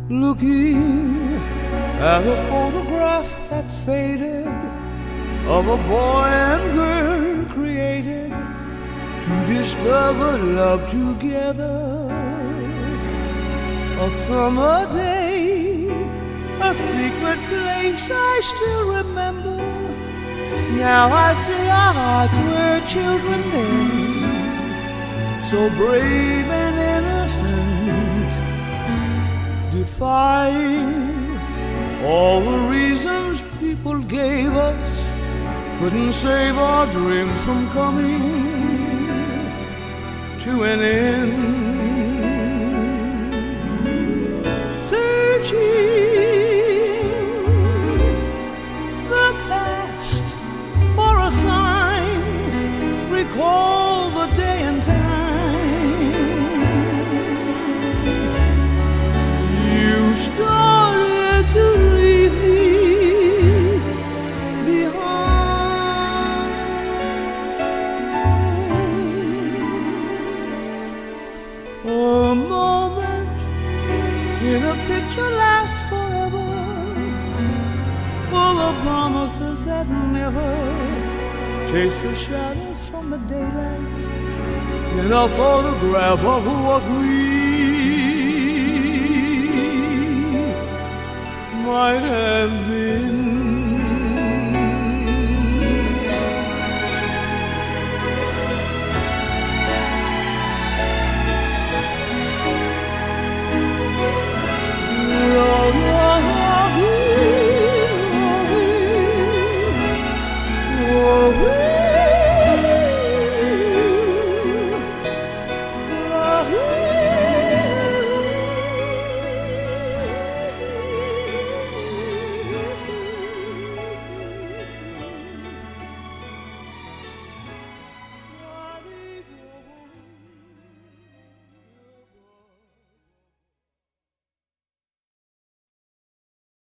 looking at a photograph that's faded of a boy and girl created to discover love together. A summer day, a secret place I still remember. Now I see our hearts were children then, so brave and innocent, defying all the reasons people gave us. Couldn't save our dreams from coming to an end. Searching the past for a sign, recall the day and time you started to leave me behind. A moment in a picture lasts forever, full of promises that never chase the shadows from the daylight. In a photograph of what we might have been. Oh,